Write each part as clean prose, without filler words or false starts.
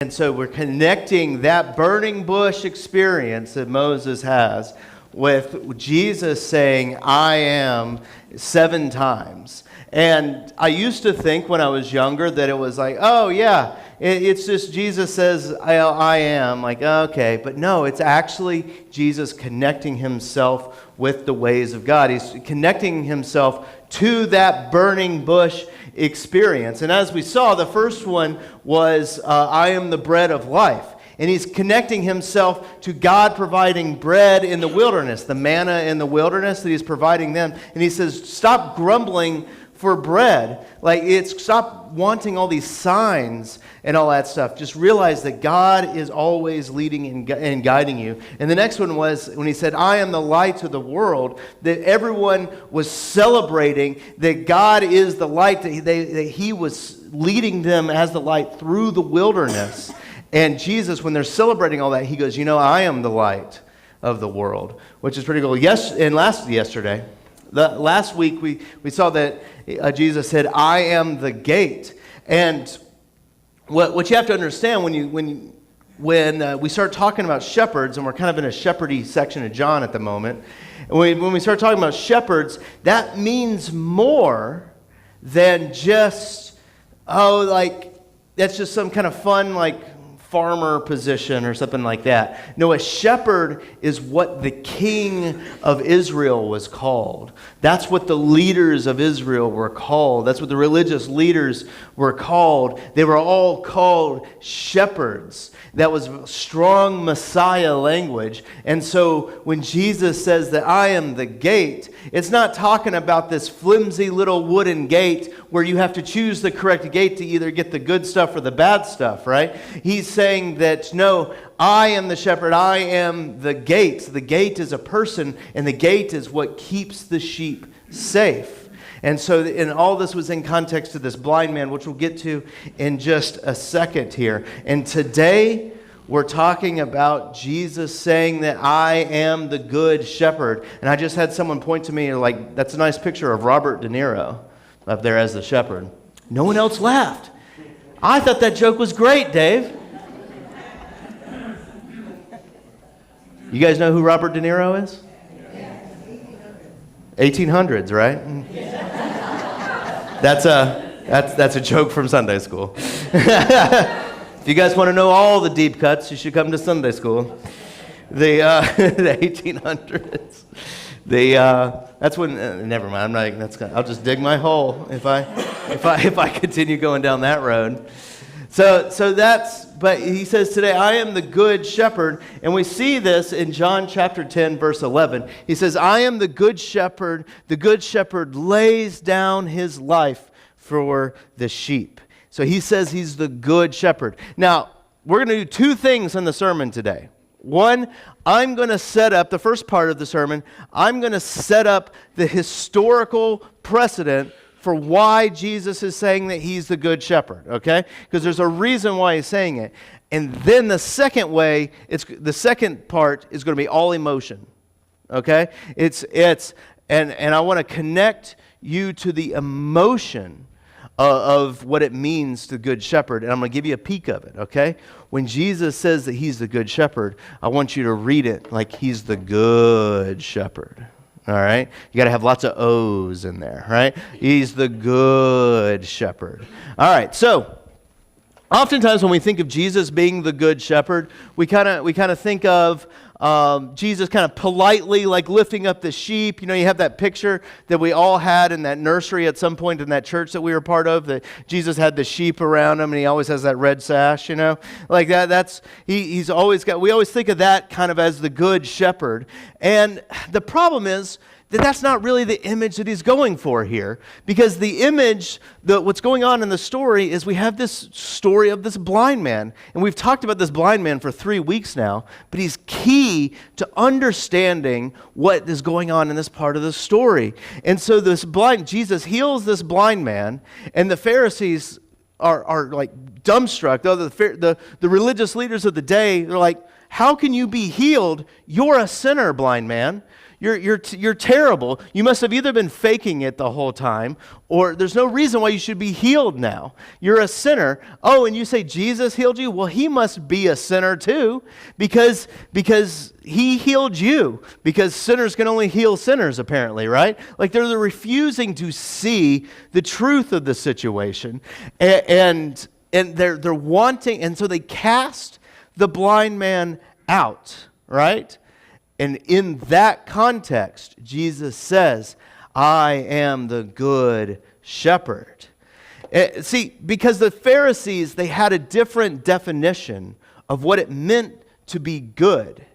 And so we're connecting that burning bush experience that Moses has with Jesus saying, I am 7 times. And I used to think when I was younger that it was like, oh yeah, it's just Jesus says, I am. Like, okay. But no, it's actually Jesus connecting himself with the ways of God. He's connecting himself to that burning bush experience. And as we saw, the first one was, I am the bread of life. And he's connecting himself to God providing bread in the wilderness, the manna in the wilderness that he's providing them. And he says, stop grumbling for bread. Like, stop wanting all these signs and all that stuff. Just realize that God is always leading and guiding you. And the next one was when he said, I am the light of the world, that everyone was celebrating that God is the light, that he was leading them as the light through the wilderness. And Jesus, when they're celebrating all that, he goes, I am the light of the world, which is pretty cool. Yesterday, last week, we saw that Jesus said, I am the gate. And what you have to understand when we start talking about shepherds, and we're kind of in a shepherdy section of John at the moment, and when we start talking about shepherds, that means more than just, that's just some kind of fun, farmer position or something like that. No, a shepherd is what the king of Israel was called. That's what the leaders of Israel were called. That's what the religious leaders were called. They were all called shepherds. That was strong Messiah language. And so when Jesus says that I am the gate, it's not talking about this flimsy little wooden gate where you have to choose the correct gate to either get the good stuff or the bad stuff, right? He's saying that, no, I am the shepherd, I am the gate. The gate is a person, and the gate is what keeps the sheep safe. And so, and all this was in context to this blind man, which we'll get to in just a second here. And today, we're talking about Jesus saying that I am the good shepherd. And I just had someone point to me like, that's a nice picture of Robert De Niro up there as the shepherd. No one else laughed. I thought that joke was great, Dave. You guys know who Robert De Niro is? 1800s, right? That's a joke from Sunday school. If you guys want to know all the deep cuts, you should come to Sunday school. The 1800s. That's when. Never mind. I'll just dig my hole if I continue going down that road. But he says today, I am the good shepherd. And we see this in John chapter 10, verse 11. He says, I am the good shepherd. The good shepherd lays down his life for the sheep. So he says he's the good shepherd. Now, we're going to do 2 things in the sermon today. One, I'm going to set up, the first part of the sermon, I'm going to set up the historical precedent for why Jesus is saying that he's the good shepherd, okay? Because there's a reason why he's saying it. And then the second part is going to be all emotion, okay? And I want to connect you to the emotion of what it means to good shepherd, and I'm going to give you a peek of it, okay? When Jesus says that he's the good shepherd, I want you to read it like he's the good shepherd. All right? You got to have lots of O's in there, right? He's the good shepherd. All right, so oftentimes when we think of Jesus being the good shepherd, we kind of think of Jesus kind of politely lifting up the sheep. You have that picture that we all had in that nursery at some point in that church that we were part of, that Jesus had the sheep around him and he always has that red sash, like that. He's always got, we always think of that kind of as the good shepherd. And the problem is that that's not really the image that he's going for here, because the image, what's going on in the story is we have this story of this blind man, and we've talked about this blind man for 3 weeks now, but he's key to understanding what is going on in this part of the story. And so Jesus heals this blind man, and the Pharisees are like dumbstruck. The religious leaders of the day, they're like, How can you be healed? You're a sinner, blind man. You're terrible. You must have either been faking it the whole time, or there's no reason why you should be healed now. You're a sinner. Oh, and you say Jesus healed you? Well, he must be a sinner too, because he healed you. Because sinners can only heal sinners, apparently, right? Like they're refusing to see the truth of the situation, and they're wanting, and so they cast the blind man out, right? And in that context, Jesus says, I am the good shepherd. See, because the Pharisees, they had a different definition of what it meant to be good.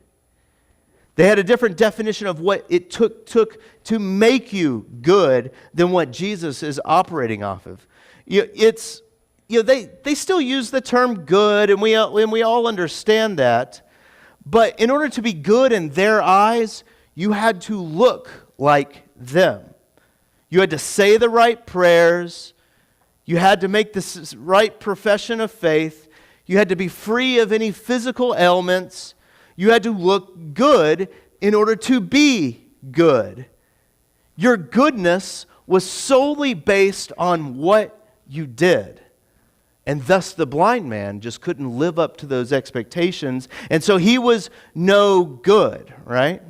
They had a different definition of what it took to make you good than what Jesus is operating off of. They still use the term good, and we all understand that. But in order to be good in their eyes, you had to look like them. You had to say the right prayers. You had to make the right profession of faith. You had to be free of any physical ailments. You had to look good in order to be good. Your goodness was solely based on what you did. And thus the blind man just couldn't live up to those expectations. And so he was no good, right?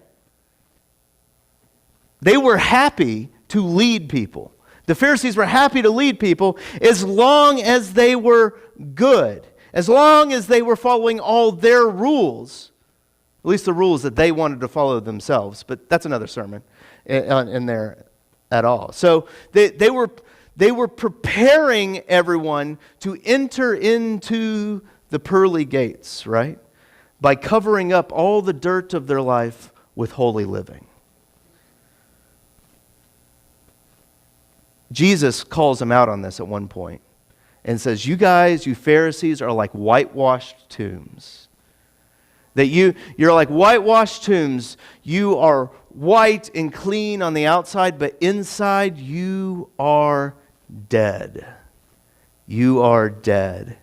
They were happy to lead people. The Pharisees were happy to lead people as long as they were good. As long as they were following all their rules. At least the rules that they wanted to follow themselves. But that's another sermon in there at all. So they were preparing everyone to enter into the pearly gates, right? By covering up all the dirt of their life with holy living. Jesus calls them out on this at one point and says, you guys, you Pharisees, are like whitewashed tombs. That you're like whitewashed tombs. You are white and clean on the outside, but inside you are dead. You are dead.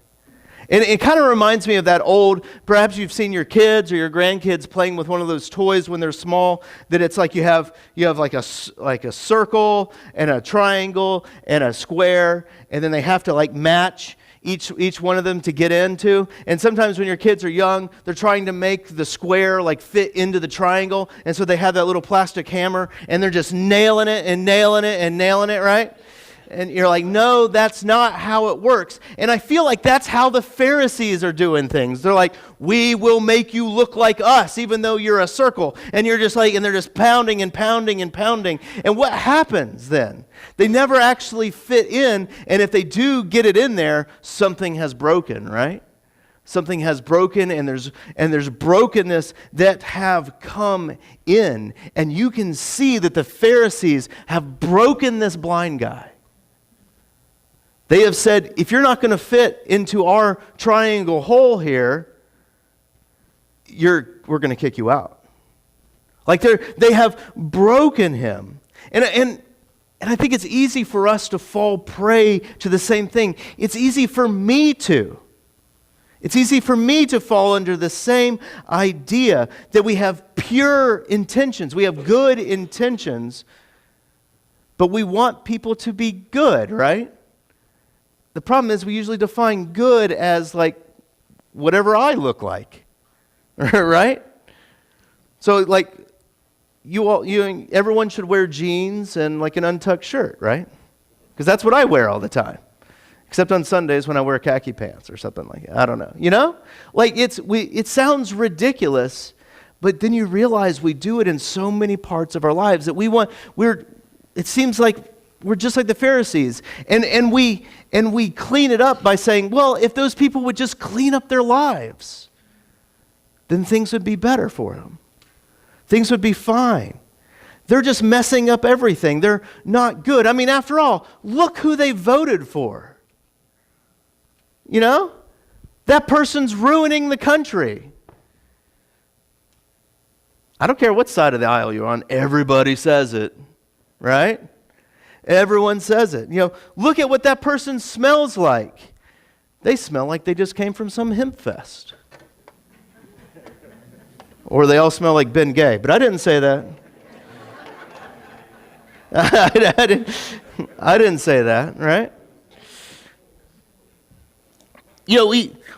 And it kind of reminds me of that old, perhaps you've seen your kids or your grandkids playing with one of those toys when they're small, that it's like you have like a circle and a triangle and a square, and then they have to like match each one of them to get into. And sometimes when your kids are young, they're trying to make the square like fit into the triangle, and so they have that little plastic hammer and they're just nailing it and nailing it and nailing it, right? And you're like, no, that's not how it works. And I feel like that's how the Pharisees are doing things. They're like, we will make you look like us, even though you're a circle. And you're just like, and they're just pounding and pounding and pounding. And what happens then? They never actually fit in. And if they do get it in there, something has broken, right? Something has broken, and there's brokenness that have come in. And you can see that the Pharisees have broken this blind guy. They have said, if you're not going to fit into our triangle hole here, we're going to kick you out. Like they have broken him. And I think it's easy for us to fall prey to the same thing. It's easy for me to. It's easy for me to fall under the same idea that we have pure intentions. We have good intentions, but we want people to be good, right? The problem is we usually define good as like whatever I look like, right? So like everyone should wear jeans and like an untucked shirt, right? Because that's what I wear all the time, except on Sundays when I wear khaki pants or something like that. I don't know, you know? Like it sounds ridiculous, but then you realize we do it in so many parts of our lives that it seems like we're just like the Pharisees, and we clean it up by saying, well, if those people would just clean up their lives, then things would be better for them. Things would be fine. They're just messing up everything. They're not good. I mean, after all, look who they voted for. You know? That person's ruining the country. I don't care what side of the aisle you're on. Everybody says it, right? Everyone says it. You know, look at what that person smells like. They smell like they just came from some hemp fest. Or they all smell like Ben Gay. But I didn't say that. I didn't say that, right? You know,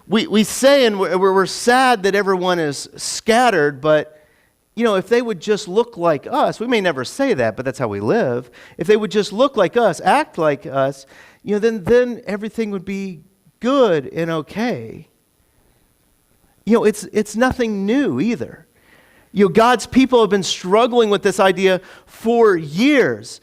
we say, and we're sad that everyone is scattered, but, you know, if they would just look like us, we may never say that, but that's how we live. If they would just look like us, act like us, you know, then everything would be good and okay. You know, it's nothing new either. You know, God's people have been struggling with this idea for years.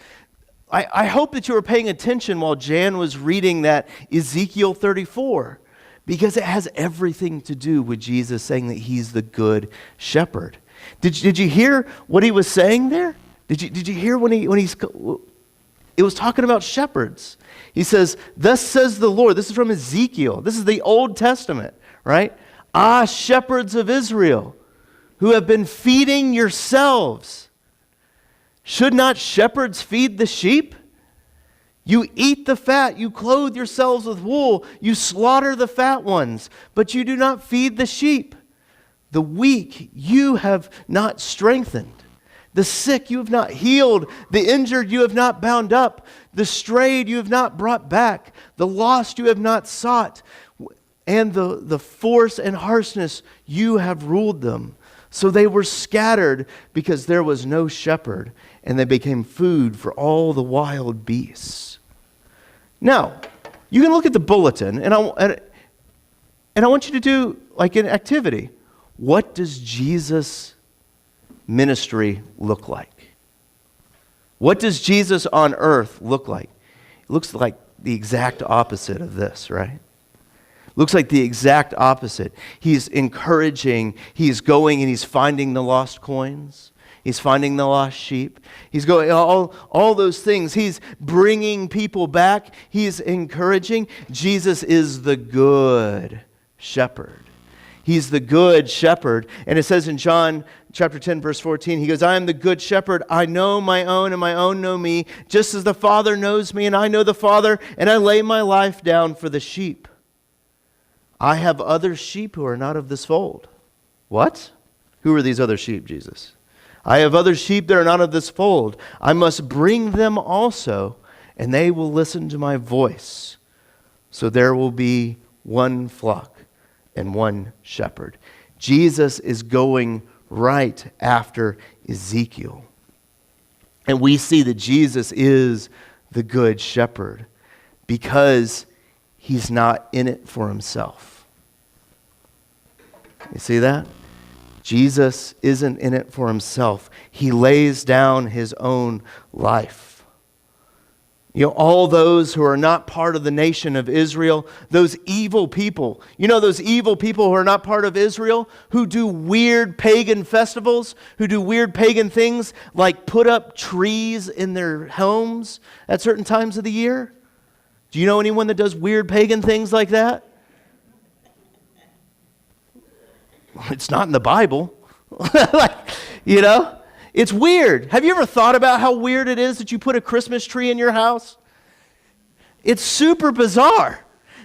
I hope that you were paying attention while Jan was reading that Ezekiel 34, because it has everything to do with Jesus saying that he's the good shepherd. Did you hear what he was saying there? Did you hear when he's it was talking about shepherds. He says, "Thus says the Lord." This is from Ezekiel. This is the Old Testament, right? "Ah, shepherds of Israel, who have been feeding yourselves. Should not shepherds feed the sheep? You eat the fat, you clothe yourselves with wool, you slaughter the fat ones, but you do not feed the sheep. The weak you have not strengthened. The sick you have not healed. The injured you have not bound up. The strayed you have not brought back. The lost you have not sought. And the force and harshness you have ruled them. So they were scattered because there was no shepherd, and they became food for all the wild beasts." Now, you can look at the bulletin, and I want you to do like an activity. What does Jesus' ministry look like? What does Jesus on earth look like? It looks like the exact opposite of this, right? Looks like the exact opposite. He's encouraging, he's going and he's finding the lost coins. He's finding the lost sheep. He's going, all those things. He's bringing people back. He's encouraging. Jesus is the good shepherd. He's the good shepherd. And it says in John chapter 10, verse 14, he goes, "I am the good shepherd. I know my own, and my own know me, just as the Father knows me, and I know the Father, and I lay my life down for the sheep. I have other sheep who are not of this fold." What? Who are these other sheep, Jesus? "I have other sheep that are not of this fold. I must bring them also, and they will listen to my voice. So there will be one flock and one shepherd." Jesus is going right after Ezekiel. And we see that Jesus is the good shepherd because he's not in it for himself. You see that? Jesus isn't in it for himself. He lays down his own life. You know, all those who are not part of the nation of Israel, those evil people, you know, those evil people who are not part of Israel, who do weird pagan festivals, who do weird pagan things like put up trees in their homes at certain times of the year. Do you know anyone that does weird pagan things like that? It's not in the Bible. You know, it's weird. Have you ever thought about how weird it is that you put a Christmas tree in your house? It's super bizarre.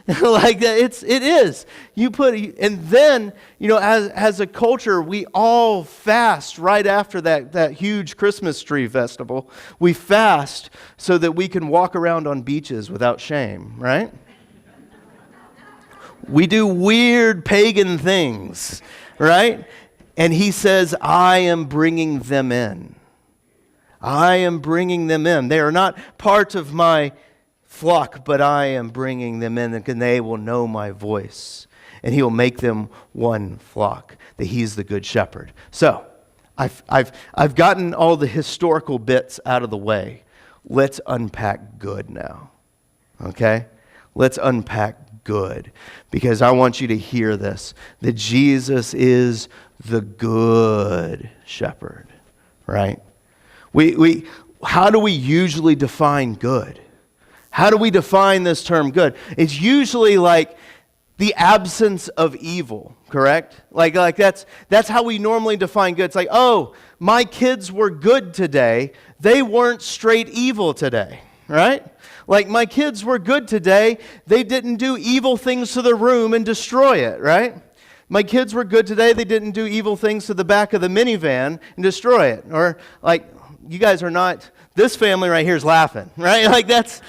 Like that, it is. You put, and then, you know, as a culture, we all fast right after that huge Christmas tree festival. We fast so that we can walk around on beaches without shame, right? We do weird pagan things, right? And he says, "I am bringing them in. I am bringing them in. They are not part of my flock, but I am bringing them in, and they will know my voice. And he will make them one flock," that he's the good shepherd. So, I've gotten all the historical bits out of the way. Let's unpack good now. Okay? Let's unpack good, because I want you to hear this, that Jesus is the good shepherd, right? How do we usually define good? How do we define this term good? It's usually like the absence of evil, correct? Like that's how we normally define good. It's like, oh, my kids were good today. They weren't straight evil today, right? Like, my kids were good today. They didn't do evil things to the room and destroy it, right? my kids were good today. They didn't do evil things to the back of the minivan and destroy it. Or like, you guys are not, this family right here is laughing, right? Like that's,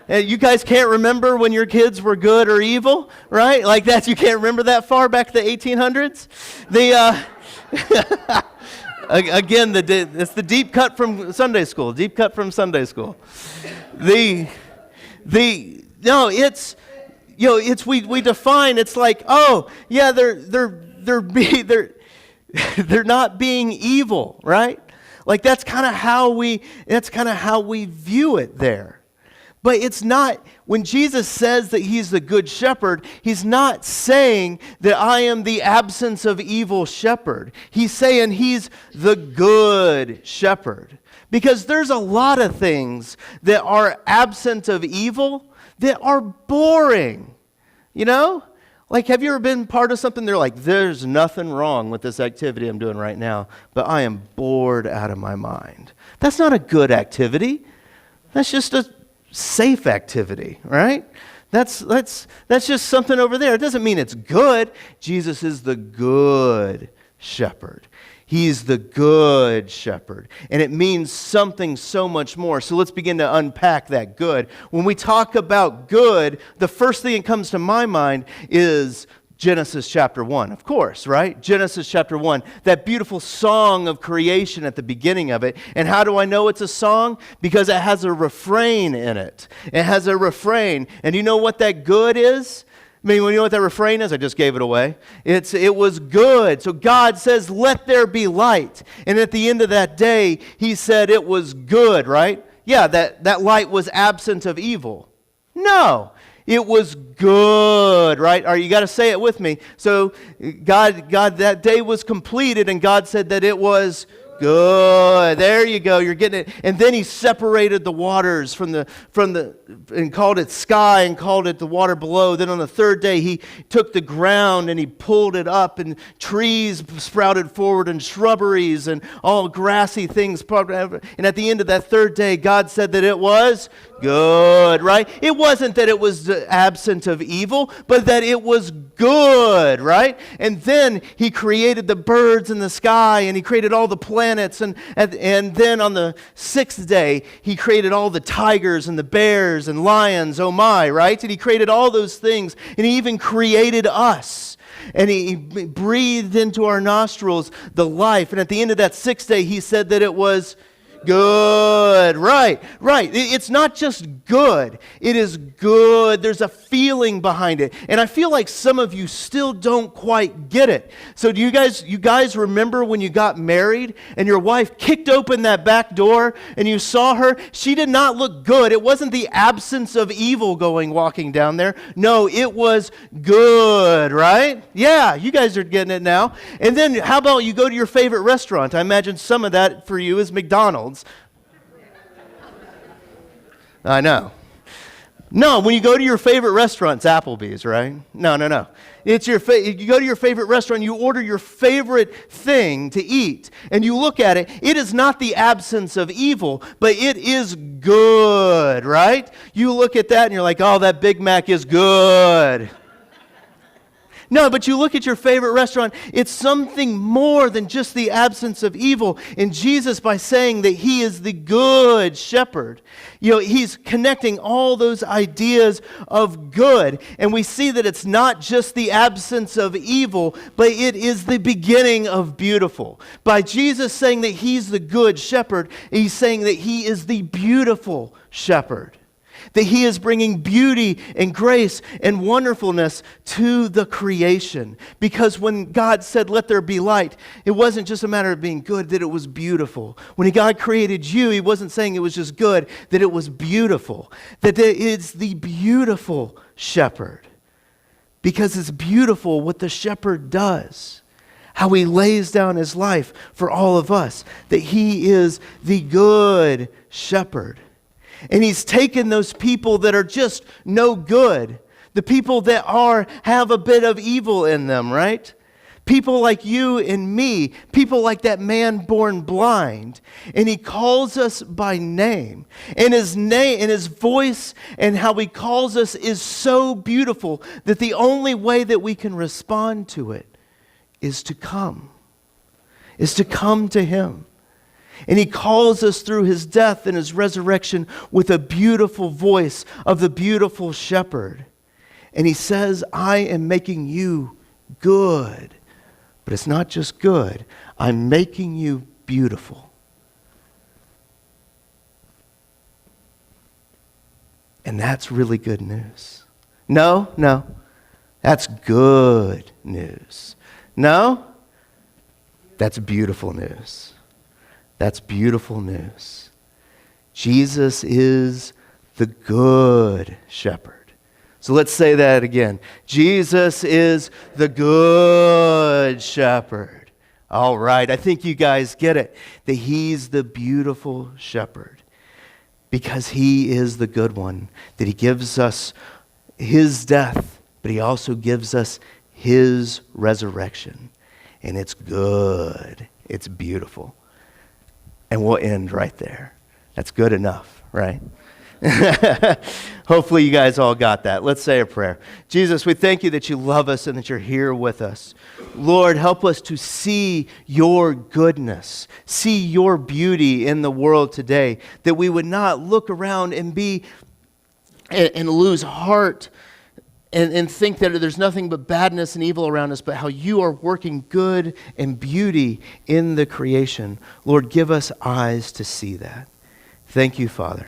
you guys can't remember when your kids were good or evil, right? Like you can't remember that far back to the 1800s? Again, it's the deep cut from Sunday school. Deep cut from Sunday school. We define. It's like, oh yeah, they're not being evil, right? Like that's kind of how we view it there. But it's not, when Jesus says that he's the good shepherd, he's not saying that I am the absence of evil shepherd. He's saying he's the good shepherd. Because there's a lot of things that are absent of evil that are boring. You know? Like, have you ever been part of something? They're like, there's nothing wrong with this activity I'm doing right now, but I am bored out of my mind. That's not a good activity. That's just a safe activity, right? That's just something over there. It doesn't mean it's good. Jesus is the good shepherd. He's the good shepherd. And it means something so much more. So let's begin to unpack that good. When we talk about good, the first thing that comes to my mind is Genesis chapter 1, of course, right? Genesis chapter 1, that beautiful song of creation at the beginning of it. And how do I know it's a song? Because it has a refrain in it. It has a refrain. And you know what that good is? I mean, you know what that refrain is? I just gave it away. It was good. So God says, let there be light. And at the end of that day, he said it was good, right? Yeah, that light was absent of evil. No. It was good, right? Or you got to say it with me. So God, that day was completed, and God said that it was good. There you go. You're getting it. And then he separated the waters from the and called it sky and called it the water below. Then on the third day he took the ground and he pulled it up, and trees sprouted forward and shrubberies and all grassy things. And at the end of that third day, God said that it was good, right? It wasn't that it was absent of evil, but that it was good, right? And then he created the birds in the sky, and he created all the planets, and then on the sixth day, he created all the tigers and the bears and lions, oh my, right? And he created all those things, and he even created us. And he breathed into our nostrils the life. And at the end of that sixth day, he said that it was good. Right. It's not just good. It is good. There's a feeling behind it. And I feel like some of you still don't quite get it. So do you guys remember when you got married and your wife kicked open that back door and you saw her? She did not look good. It wasn't the absence of evil walking down there. No, it was good, right? Yeah, you guys are getting it now. And then how about you go to your favorite restaurant? I imagine some of that for you is McDonald's. I know. No, when you go to your favorite restaurant, it's Applebee's, right? No. It's you go to your favorite restaurant, you order your favorite thing to eat, and you look at it. It is not the absence of evil, but it is good, right? You look at that and you're like, oh, that Big Mac is good. No, but you look at your favorite restaurant, it's something more than just the absence of evil. And Jesus, by saying that he is the good shepherd, he's connecting all those ideas of good. And we see that it's not just the absence of evil, but it is the beginning of beautiful. By Jesus saying that he's the good shepherd, he's saying that he is the beautiful shepherd. That he is bringing beauty and grace and wonderfulness to the creation. Because when God said, let there be light, it wasn't just a matter of being good, that it was beautiful. When God created you, he wasn't saying it was just good, that it was beautiful. That it's the beautiful shepherd. Because it's beautiful what the shepherd does. How he lays down his life for all of us. That he is the good shepherd. And he's taken those people that are just no good, the people that have a bit of evil in them, right? People like you and me, people like that man born blind, and he calls us by name. And his name and his voice and how he calls us is so beautiful that the only way that we can respond to it is to come to him. And he calls us through his death and his resurrection with a beautiful voice of the beautiful shepherd. And he says, I am making you good. But it's not just good. I'm making you beautiful. And that's really good news. No. That's good news. No? That's beautiful news. That's beautiful news. Jesus is the good shepherd. So let's say that again. Jesus is the good shepherd. All right, I think you guys get it. That he's the beautiful shepherd. Because he is the good one. That he gives us his death, but he also gives us his resurrection. And it's good. It's beautiful. And we'll end right there. That's good enough, right? Hopefully you guys all got that. Let's say a prayer. Jesus, we thank you that you love us and that you're here with us. Lord, help us to see your goodness, see your beauty in the world today, that we would not look around and lose heart and think that there's nothing but badness and evil around us, but how you are working good and beauty in the creation. Lord, give us eyes to see that. Thank you, Father.